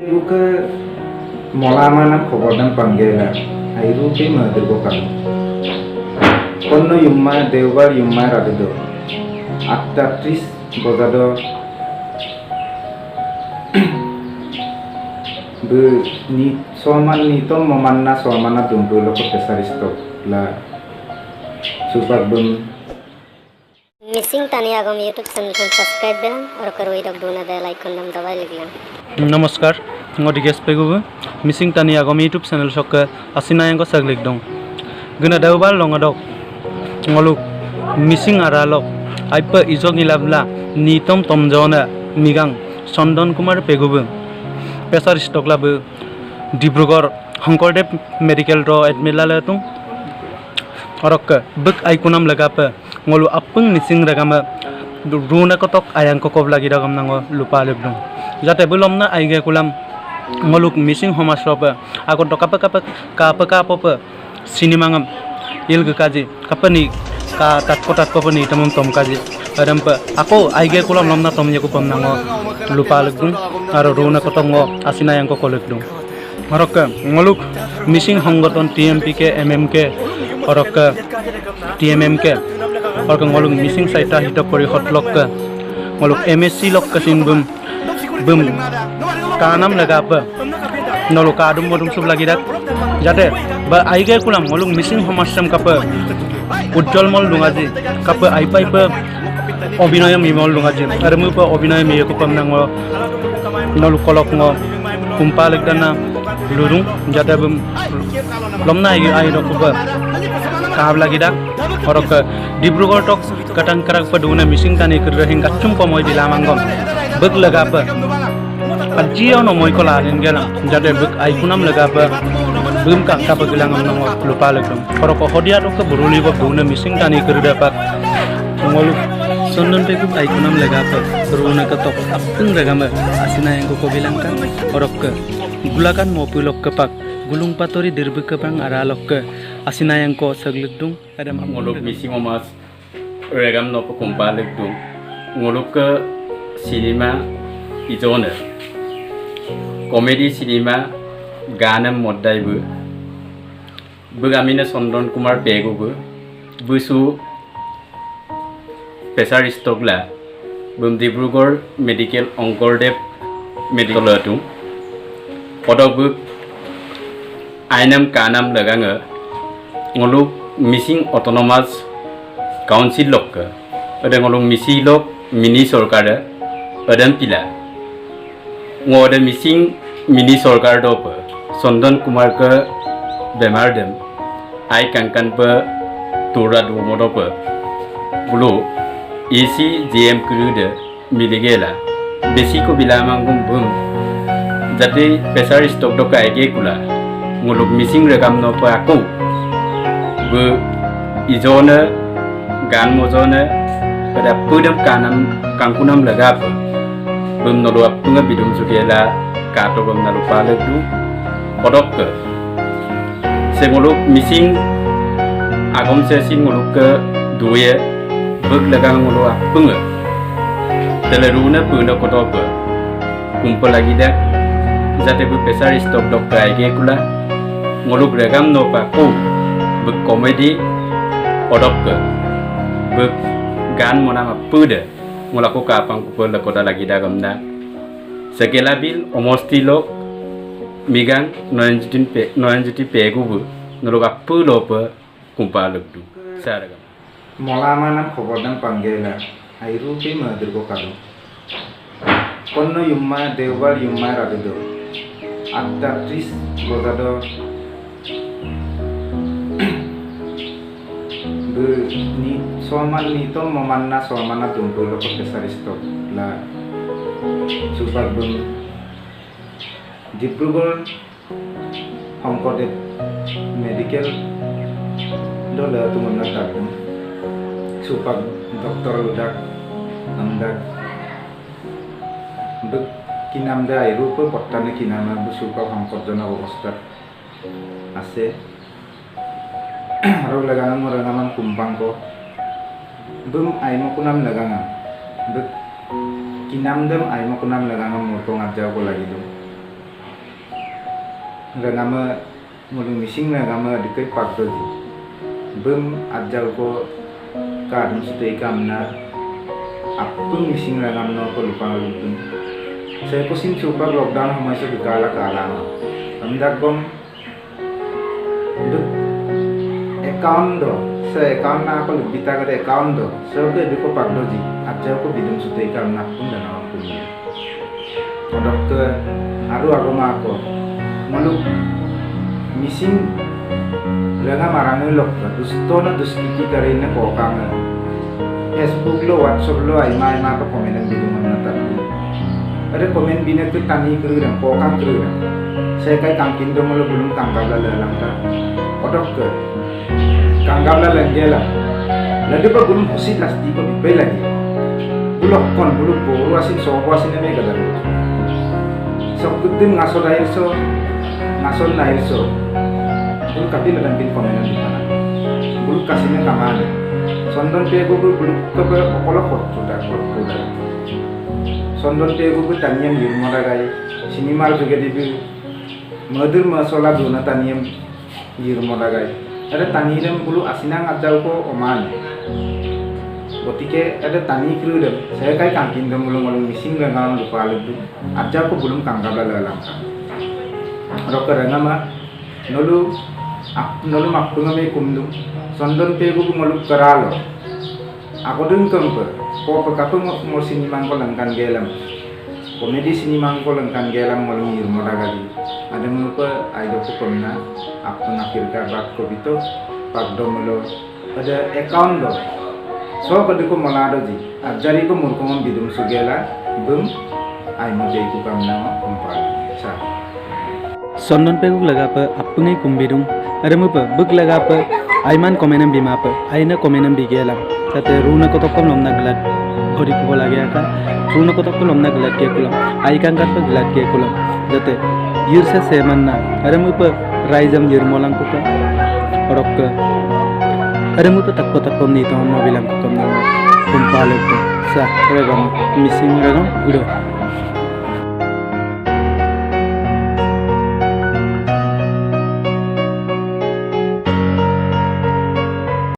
Buka molaman khobor dan panggela airu ke madir bokal konno yumma dewbar yumma radido atta tris bozado be ni soman ni to momanna somana dumbulo ko pesaristo la super bum missing तानी आगम YouTube channel को subscribe Ben और करो इधर दोना they like को नाम दबाई लिखला नमस्कार ngodi ges pegubu missing tani agom youtube channel sok asina yang ko saglik dong guna dawbal longadok ngoluk missing aralok aipa izog nilabla nitom tomjona migang Chandan কুমার পেগুবু পেছার স্টকলাবু ডিব্ৰুগড় শংকৰদেৱ মেডিকেল ৰ এডমিলালে তুং অৰক বক আইকুনাম লাগাপ ngolu apung mising ragama runa kotok ayang kokob lagi ragam nango lupa lebdong jate belum na aige kulam ngoluk mising homasropa ako dokapa kapa sinimangam ilga kaji kapani ka tat ko ni tamam tom kaji adampa ako aige kulam lomna tomnya ko pam nango lupa lebdong aro runa kotok ngo asina yang ko kolebdong marok ngoluk mising honggoton TMP ke MMK orok TMM ke और ngoluk missing saita hita pori hotlok ka ngoluk MSc lok kasin bum kanam laga pa nolo kadum bodum sub lagi dak jate ba aige kulam ngoluk missing homasam kapa ujjol mol lungaji kapa aipai pa obinoy mimol lungaji armu pa obinoy mi ko pamnango nolo kolok ngo kumpalik dana lurung jate bum lomna ai do ko kahab lagi dak orok Dibrugarh टक कटन करक पडुना मिसिंग तानी कर रहिं कच्चुम पमय दिलामांगम बक लगाप अजियो न मय कोला गेला जाते बक आइकुनाम लगाप बुम का का बगलांगम न लुपा लगम फरक हदिया टक बुरुली ब बुना मिसिंग तानी कर दापा ngolu sondon pe ku आइकुनाम लगाप रुना का टक अपंग रगम आसिना को कोबिलांका orok gulakan mopulok kepak gulung patori dirbek kepang aralok asina yang ko saglikdung ada ngoluk missing omas regam no kumpa lekdung ngoluk ke cinema izone comedy cinema ganam modai bu bugamina sondon kumar pegu bu busu pesar stokla bum Dibrugarh medical Onkordev medical atu podok bu ainam kanam lagange ngoluk missing autonomous council lok ada ngoluk misi lok mini sorkar ada pila ngode missing mini sorkar dop sondon kumar ke bemar dem ai kankan pe tura du modop bulu isi gm krude miligela besi ko bilamangum bum jate pesar stok dok aige kula ngoluk missing regam no pa aku bu izone gan mozone pada pudam kanam kangkunam lagap bum no doa punga bidum sugela kato bum na lupa ledu podok ke sengoluk missing agom se sing ngoluk ke duye bug lagang ngoluk punga teleruna puna kodok kumpul lagi dak jate bu pesar stok dok aige kula ngoluk regam no pa ku buk komedi odok ke buk gan monama pude ngolaku kapang kupul kota lagi dagamna sekelabil omosti lok migang noyanjuti pegu bu noloka pulo pe kumpa lekdu saragam molaman khobor dan panggela airu ke madir bokal konno yumma dewbar yumma radido atta tris bozado ni soman ni to momanna somana dumbulo ko pesaristo la super bum Dibrugarh Onkordev medical dola tu mana takum super doktor udak amdak bek kinamda airu pe pottane kinama bu super hongkorjona obostha ase aro lagangan mo ragaman kumpang ko bum ay mo kunam lagangan bek kinam dem ay mo kunam lagangan mo tong adjaw ko lagi dum rengama ngulu mising rengama dikai pakdoji bum ajau ko kadum sutei kamna apung mising rengam no ko lupa lupun saya ko sim super lockdown hamai se dikala kala amdak gom account do se account na ko lubita ka account do so ke diko pakdoji ajau ko bidum sutei kamna pun dan awam punya odok ke aru agama ko ngulu missing lenga marang lok dusto na duskiki karin na kokang Facebook lo WhatsApp lo ay mai ma ko komen ang bidungan na tabi ada komen bina ko tani kru dan kokang kru dan saya kai kangkin do mo bulung kanggabla lalang ka odok ke kanggabla langgela lagi pa bulung husit lasti ko bibay lagi bulok kon buluk boro asin sobo asin na may gadalo so kutin ngaso dahil so nasol na ilso bulu kapil dan bin komenan di mana bulu kasihnya kamane sondon pe bulu ke okolo kot sudah sondon pe bulu taniam di rumah gai sinimal juga di madur masola duna taniam di rumah gai ada taniam bulu asinang ajau ko oman Otike ada tani kru deh saya kai kangkin dong mulung mising dengan lupa ledu ajau ko belum kanggabla lalang rocker ngama nolu makpunga me kumdu sondon pegu ngoluk karalo ako dun kamper ko pakapu mo sini mangko langkan gelam komedi sini mangko langkan gelam ngolung yir modagali ada mupa aido ko komna aku nakir ka bak ko bito pagdo molo ada account do so ko diko molado ji ajari ko murkomon bidum sugela bum ai mo dei ko kamna kompal sa sondon peguk laga pa apungai kumbidung ada mupa buk laga pa aiman komenam bima pa aina komenam bigelam tate runa ko tokom lomna glad odi ko lagi aka runa ko tokom lomna glad ke kulam ai kan kat pa glad ke kulam jate yursa semanna ada mupa raizam yirmolang ko ka orok ka ada mupa takko ni to mo bilang ko kam na kumpalek sa regam missing regam udo